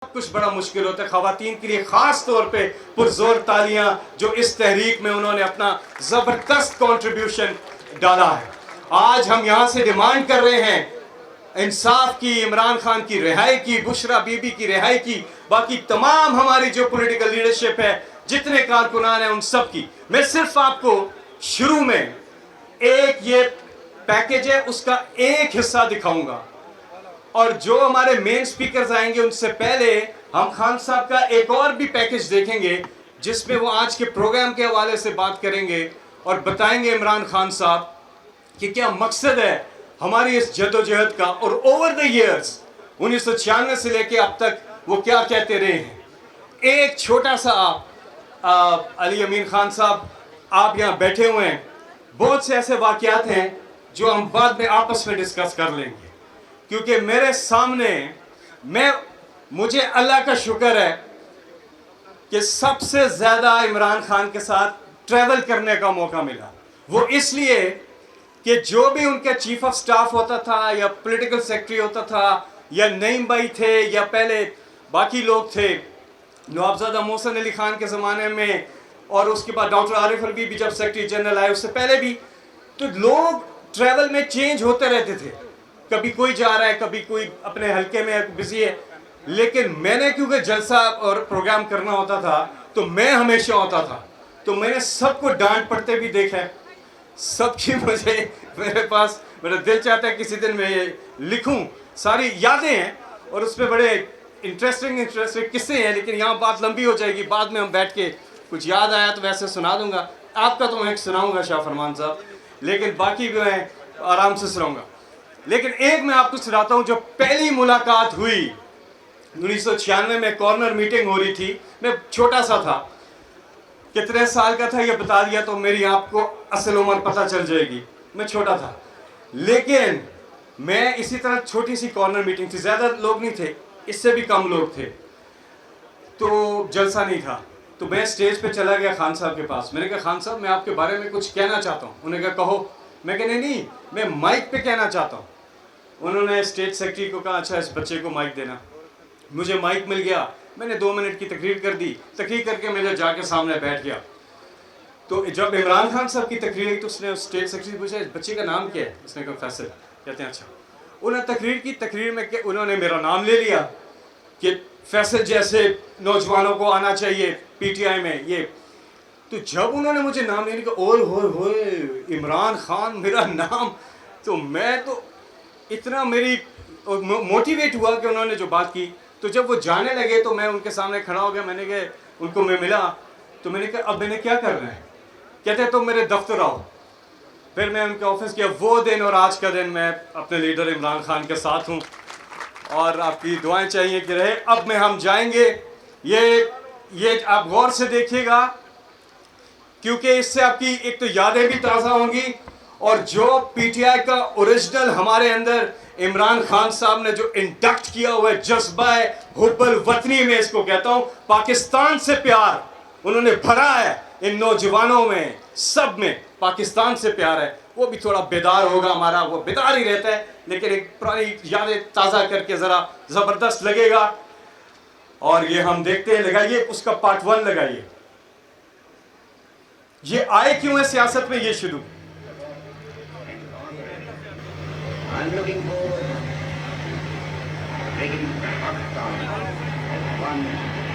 कुछ बड़ा मुश्किल होता है। ख़वातीन के लिए ख़ास तौर पे पुरजोर तालियां जो इस तहरीक में उन्होंने अपना ज़बरदस्त कंट्रीब्यूशन डाला है। आज हम यहाँ से डिमांड कर रहे हैं इंसाफ की, इमरान खान की रिहाई की, बुशरा बीबी की रिहाई की, बाकी तमाम हमारी जो पॉलिटिकल लीडरशिप है, जितने कारकुनान हैं, उन सब की। मैं सिर्फ आपको शुरू में एक ये पैकेज है उसका एक हिस्सा दिखाऊंगा और जो हमारे मेन स्पीकर्स आएंगे उनसे पहले हम खान साहब का एक और भी पैकेज देखेंगे जिसमें वो आज के प्रोग्राम के हवाले से बात करेंगे और बताएंगे इमरान खान साहब कि क्या मकसद है हमारी इस जदोजहद का और ओवर द इयर्स 1996 से लेके अब तक वो क्या कहते रहे हैं। एक छोटा सा अली अमीन खान साहब, आप यहाँ बैठे हुए हैं, बहुत से ऐसे वाक़यात हैं जो हम बाद में आपस में डिस्कस कर लेंगे, क्योंकि मेरे सामने मुझे अल्लाह का शुक्र है कि सबसे ज़्यादा इमरान खान के साथ ट्रैवल करने का मौका मिला। वो इसलिए कि जो भी उनका चीफ ऑफ स्टाफ होता था या पॉलिटिकल सेक्रेटरी होता था या नईम भाई थे या पहले बाकी लोग थे, नवाबजादा मोहसिन अली खान के ज़माने में, और उसके बाद डॉक्टर आरिफ अलवी भी जब सेक्रेटरी जनरल आए उससे पहले भी, तो लोग ट्रैवल में चेंज होते रहते थे। कभी कोई जा रहा है, कभी कोई अपने हल्के में बिजी है, लेकिन मैंने क्योंकि जलसा और प्रोग्राम करना होता था तो मैं हमेशा होता था, तो मैंने सबको डांट पड़ते भी देखा है, सबकी मुझे मेरे पास मेरा दिल चाहता है किसी दिन मैं ये लिखूं, सारी यादें हैं और उसमें बड़े इंटरेस्टिंग किस्से हैं, लेकिन यहाँ बात लंबी हो जाएगी। बाद में हम बैठ के कुछ याद आया तो वैसे सुना दूंगा, आपका तो मैं सुनाऊंगा शाह फरमान साहब, लेकिन बाकी भी मैं आराम से सुनाऊंगा। लेकिन एक मैं आपको सुनाता हूँ, जो पहली मुलाकात हुई 1996 में, कॉर्नर मीटिंग हो रही थी, मैं छोटा सा था, कितने साल का था ये बता दिया तो मेरी आपको असल उम्र पता चल जाएगी, मैं छोटा था। लेकिन मैं इसी तरह छोटी सी कॉर्नर मीटिंग थी, ज़्यादा लोग नहीं थे, इससे भी कम लोग थे, तो जलसा नहीं था, तो मैं स्टेज पे चला गया खान साहब के पास। मैंने कहा खान साहब मैं आपके बारे में कुछ कहना चाहता हूँ। उन्होंने कहा कहो। मैं कहा नहीं, मैं माइक पे कहना चाहता हूँ। उन्होंने स्टेज सेक्रेटरी को कहा अच्छा इस बच्चे को माइक देना। मुझे माइक मिल गया, मैंने 2 मिनट की तकरीर कर दी, तकरीर करके मैं जाके सामने बैठ गया। तो जब इमरान खान साहब की तकरीर हुई तो उसने स्टेज सेक्रेटरी पूछा इस बच्चे का नाम क्या है? उसने कहा फैसल। कहते हैं अच्छा। उन्होंने तकरीर की, तकरीर में उन्होंने मेरा नाम ले लिया कि फैसल जैसे नौजवानों को आना चाहिए पीटीआई में ये। तो जब उन्होंने मुझे नाम लेने का ओए होए इमरान खान मेरा नाम, तो मैं तो इतना मेरी मोटिवेट हुआ कि उन्होंने जो बात की। तो जब वो जाने लगे तो मैं उनके सामने खड़ा हो गया, मैंने कहा उनको मैं मिला, तो मैंने कहा अब मैंने क्या करना है? कहते तो मेरे दफ्तर आओ। फिर मैं उनके ऑफिस गया। वो दिन और आज का दिन मैं अपने लीडर इमरान खान के साथ हूँ और आपकी दुआएं चाहिए कि रहे। अब में हम जाएंगे, ये आप गौर से देखिएगा, क्योंकि इससे आपकी एक तो यादें भी ताज़ा होंगी और जो पीटीआई का ओरिजिनल हमारे अंदर इमरान खान साहब ने जो इंडक्ट किया हुआ है जज्बा हुब्बुल वतनी में, इसको कहता हूँ पाकिस्तान से प्यार उन्होंने भरा है इन नौजवानों में, सब में पाकिस्तान से प्यार है। वो भी थोड़ा बेदार होगा, हमारा वो बेदार ही रहता है, लेकिन एक पुरानी यादें ताज़ा करके ज़रा ज़बरदस्त लगेगा। और ये हम देखते हैं, लगाइए उसका पार्ट 1 लगाइए। ये आए क्यों है सियासत में, ये शुरू। I'm looking forward to making Pakistan one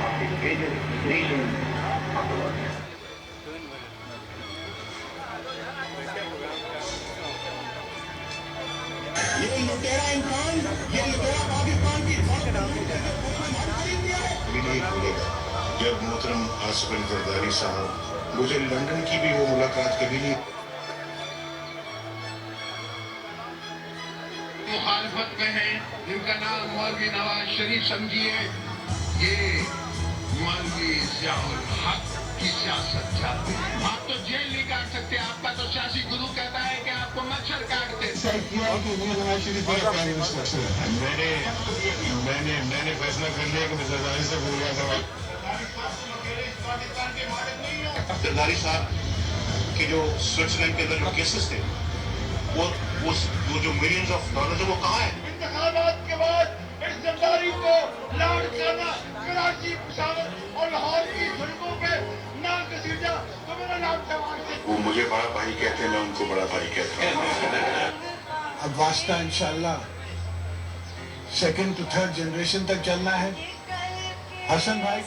of the greatest nations of the world. ये लुटेरा इंसान, ये लुटेरा पाकिस्तान की नहीं खुलेगा। जब मोहतरम आसिफ अली जरदारी साहब, मुझे लंदन की भी वो मुलाकात कभी नहीं। मुखालफत में है, जिनका नाम मौलवी नवाज शरीफ समझिए, ये मौलवी ज़ियाउल हक की सियासत चाहते हैं। आप तो जेल नहीं काट सकते, आपका तो सियासी गुरु कहता है कि आपको मच्छर काटते। मैंने फैसला कर लिया कि मैं जरदारी से बोल रहा था। जरदारी साहब के जो स्विट्जरलैंड के अंदर जो केसेस थे, वो जो मिलियंस ऑफ डॉलर थे वो कहाँ है? इंतखाबात के बाद जरदारी को लॉन्च करना, कराची, पेशावर और लाहौर की सड़कों पे ना घसीटा तो मेरा नाम जवान से। वो मुझे बड़ा भाई कहते हैं, मैं उनको बड़ा भाई कहता हूँ। अब वास्ता इंशाल्लाह सेकंड टू थर्ड जनरेशन तक चलना है। हसन भाई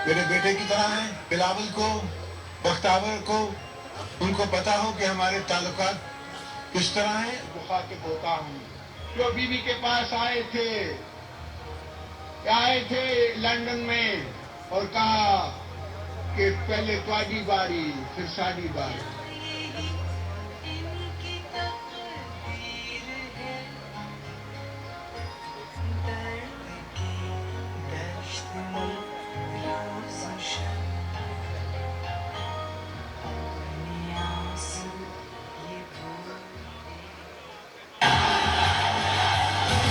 मेरे बेटे की तरह हैं, बिलावल को, बख्तावर को, उनको पता हो कि हमारे ताल्लुकात किस तरह हैं। मुखातिब होता हूँ जो बीवी के पास आए थे लंदन में और कहा कि पहले तुम्हारी बारी फिर साड़ी बारी।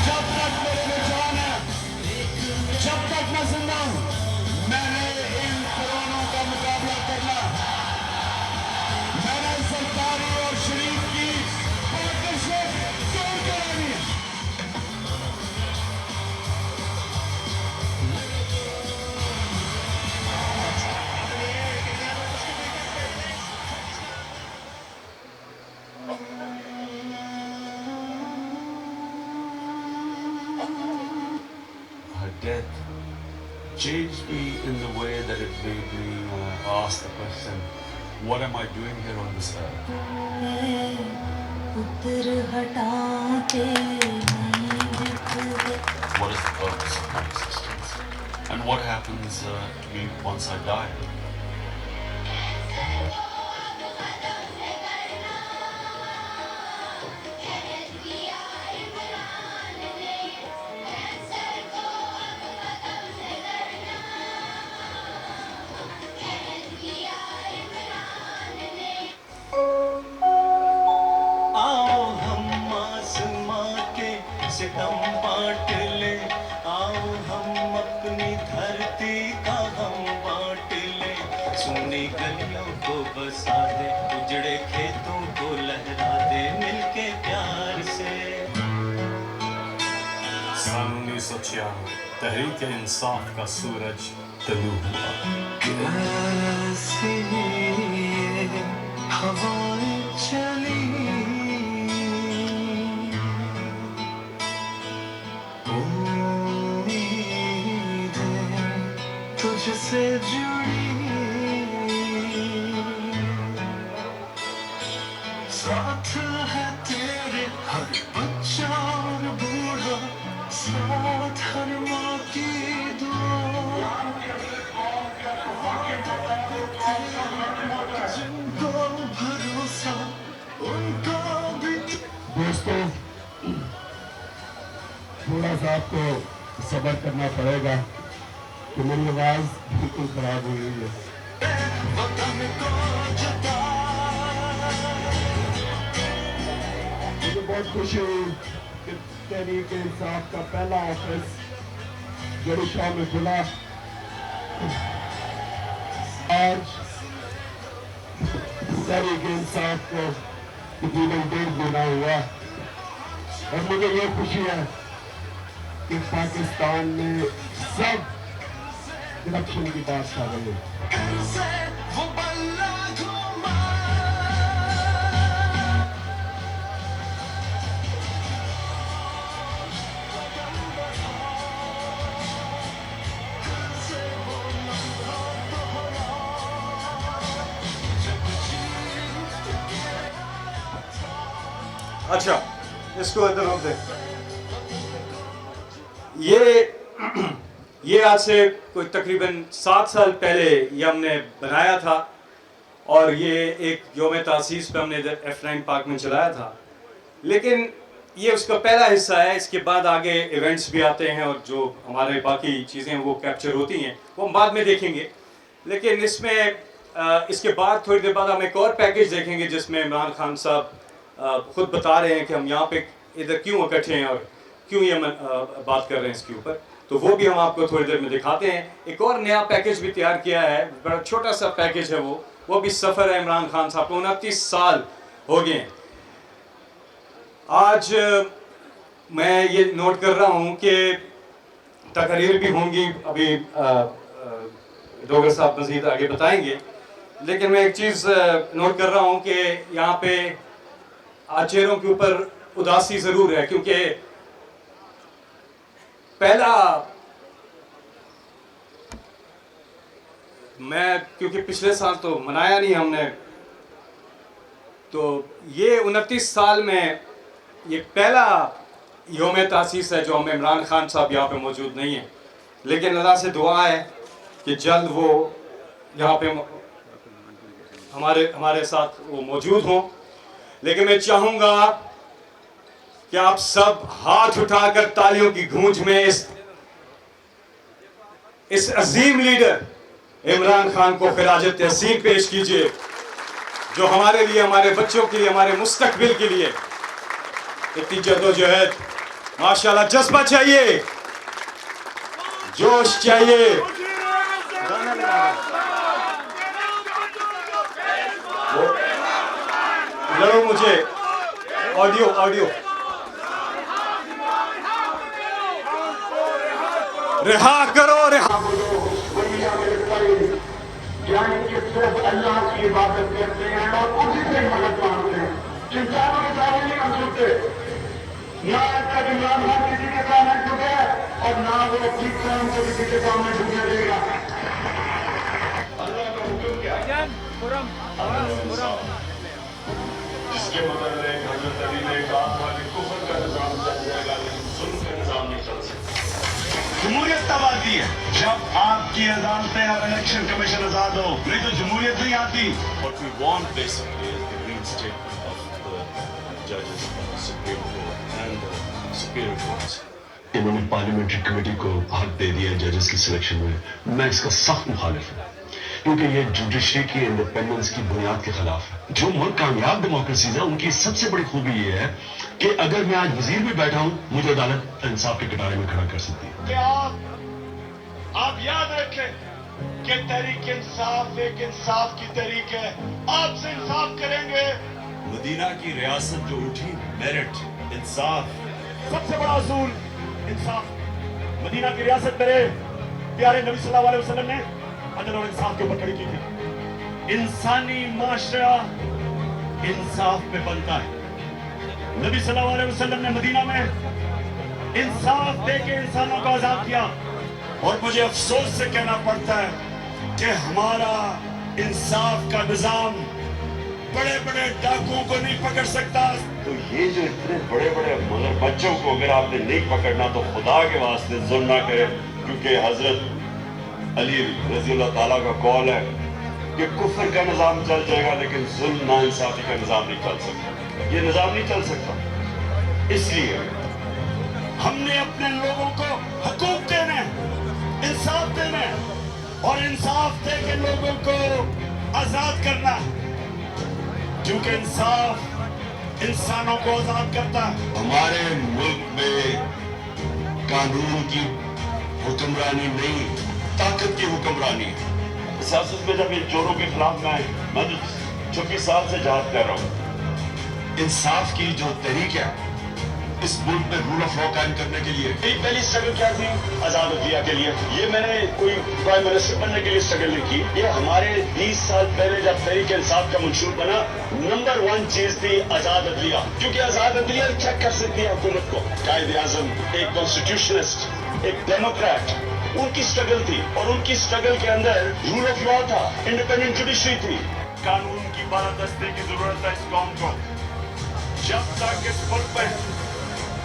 जब तक मेरे में जान है, जब तक मैं जिंदा हूं, मैंने इन कोरोनों का मुकाबला करना। मैंने सरकारी और शरीफ की पार्टनरशिप तोड़ करानी है। Her death changed me in the way that it made me ask the question, what am I doing here on this earth? What is the purpose of my existence? And what happens to me once I die? आओ हम आसमां के सितम बांट ले, आओ हम अपनी धरती का हम बांट ले, सोनी गलियों को बसा दे, उजड़े खेतों को लहरा दे, मिलके प्यार से। सन 1996 तहरीक इंसाफ का सूरज तलू हुआ। कैसी ये हवाएं चली, उम्मीदें तुझसे जुड़ी, साथ है तेरे हर बच्चा और बूढ़ा, साथ हर माँ की दुआ, जिनको भरोसा उनको भी। दोस्तों, थोड़ा सा आपको सब्र करना पड़ेगा कि मेरी आवाज बिल्कुल खराब हो गई है। वतन को जता, मुझे बहुत खुशी हुई कि तहरीक इंसाफ का पहला ऑफिस जरीशा में खुला। आज तहरीक इंसाफ को तकरीबन 1.5 महीना हुआ और मुझे ये खुशी है कि पाकिस्तान में सब करप्शन की बात कर रहे हैं। कैसे वो बल्ला घुमा, अच्छा इसको इधर रोक दे। ये आज से कोई तकरीबन 7 साल पहले ये हमने बनाया था और ये एक योम तासीस पे हमने इधर F9 पार्क में चलाया था, लेकिन ये उसका पहला हिस्सा है। इसके बाद आगे इवेंट्स भी आते हैं और जो हमारे बाकी चीज़ें वो कैप्चर होती हैं वो हम बाद में देखेंगे। लेकिन इसमें इसके बाद थोड़ी देर बाद हम एक और पैकेज देखेंगे जिसमें इमरान खान साहब खुद बता रहे हैं कि हम यहाँ पे इधर क्यों इकट्ठे हैं और क्यों ये बात कर रहे हैं इसके ऊपर, तो वो भी हम आपको थोड़ी देर में दिखाते हैं। एक और नया पैकेज भी तैयार किया है, बड़ा छोटा सा पैकेज है वो भी सफ़र है इमरान खान साहब को। 29 साल हो गए हैं। आज मैं ये नोट कर रहा हूँ कि तकरीर भी होंगी, अभी डोगर साहब मजीद आगे बताएंगे। लेकिन मैं एक चीज़ नोट कर रहा हूँ कि यहाँ पे आज चेहरों के ऊपर उदासी ज़रूर है, क्योंकि क्योंकि पिछले साल तो मनाया नहीं हमने, तो ये 29 साल में ये पहला यौम तासीस है जो हम इमरान खान साहब यहाँ पे मौजूद नहीं हैं। लेकिन अल्लाह से दुआ है कि जल्द वो यहाँ पे हमारे साथ वो मौजूद हों। लेकिन मैं चाहूँगा कि आप सब हाथ उठाकर तालियों की गूंज में इस अजीम लीडर इमरान खान को खिराज तहसीन पेश कीजिए, जो हमारे लिए, हमारे बच्चों के लिए, हमारे मुस्तकबिल के लिए इतनी जद्दोजहद, माशाल्लाह जज्बा चाहिए, जोश चाहिए। लड़ो मुझे ऑडियो रिहा करो, रिहा। सिर्फ अल्लाह की इबादत करते हैं और उसी से मदद मांगते हैं, इंसानों के सामने नहीं हम झुकते। ना तक इमरान खान किसी के सामने झुके और ना वो अपनी कौम को किसी के सामने झुकने देगा। अल्लाह का हुक्म क्या है? जिसके बदले हजरत अली ने कहा था कि कुफर का निजाम चल जाएगा, लेकिन जुल्म का निजाम नहीं चल सकता। जमहूरियत तब आती है जब आपकी अदालतें और इलेक्शन कमीशन आजाद हो, नहीं तो जमहूरियत नहीं आती। What we want basically is the reinstatement of the judges of the Supreme Court and the Superior Courts. इन्होंने पार्लियामेंट्री कमेटी को हक दे दिया जजेस की सिलेक्शन में। मैं इसका सख्त मुखालिफ हूँ, क्योंकि ये जुडिशरी की इंडिपेंडेंस की बुनियाद के खिलाफ है। जो मुल्क कामयाब डेमोक्रेसीज है उनकी सबसे बड़ी खूबी ये है कि अगर मैं आज वजीर भी बैठा हूँ, मुझे अदालत इंसाफ के कटारे में खड़ा कर सकती है। कि आप याद रखें कि तहरीक इंसाफ एक इंसाफ की तहरीक है, आपसे इंसाफ करेंगे। मदीना की रियासत जो उठी, मेरिट, इंसाफ, सबसे बड़ा असूल इंसाफ। मदीना की रियासत मेरे प्यारे नबी सल्लल्लाहु अलैहि वसल्लम ने अदल और इंसाफ के ऊपर खड़ी की थी। इंसानी माशरा इंसाफ पे बनता है। नबी सल्लल्लाहु अलैहि वसल्लम ने मदीना में इंसाफ देके इंसानों को आजाद किया। और मुझे अफसोस से कहना पड़ता है कि हमारा इंसाफ का निजाम बड़े बड़े डाकुओं को नहीं पकड़ सकता। तो ये जो इतने बड़े बड़े मगर बच्चों को अगर आपने नहीं पकड़ना तो खुदा के वास्ते जुल्म ना करे, क्योंकि हजरत अली रज़ी अल्लाह ताला का कौल है कि कुफर का निजाम चल जाएगा लेकिन जुल्म नाइंसाफी का निजाम नहीं चल सकता। ये निजाम नहीं चल सकता। इसलिए हमने अपने लोगों को हकूक देने, इंसाफ देने और इंसाफ दे के लोगों को आजाद करना, क्योंकि इंसाफ इंसानों को आजाद करता है। हमारे मुल्क में कानून की हुक्मरानी नहीं, ताकत की हुक्मरानी है। सियासत में जब ये चोरों के खिलाफ मैं तो 26 साल से जहाद कर रहा हूँ। इंसाफ की जो तहरीक है इस मुल्क में रूल ऑफ लॉ कायम करने के लिए, पहली स्ट्रगल क्या थी? आजाद अदलिया के लिए। ये मैंने कोई प्राइम मिनिस्टर बनने के लिए स्ट्रगल नहीं की। ये हमारे 20 साल पहले जब तहरीक इंसाफ का मंशूर बना, नंबर 1 चीज थी आजाद अदलिया, क्योंकि आजाद अदलिया चेक कर सकती है हुकूमत को। कायदे आजम एक कॉन्स्टिट्यूशनिस्ट, एक डेमोक्रेट, उनकी स्ट्रगल थी और उनकी स्ट्रगल के अंदर रूल ऑफ लॉ था, इंडिपेंडेंट जुडिशरी थी। कानून की बालादस्ती की जरूरत है इस कौम को। जब तक इस मुल्क में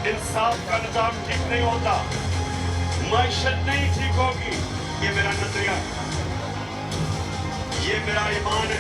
इंसाफ का निजाम ठीक नहीं होता, माइशत नहीं ठीक होगी। ये मेरा नजरिया है, ये मेरा ईमान है।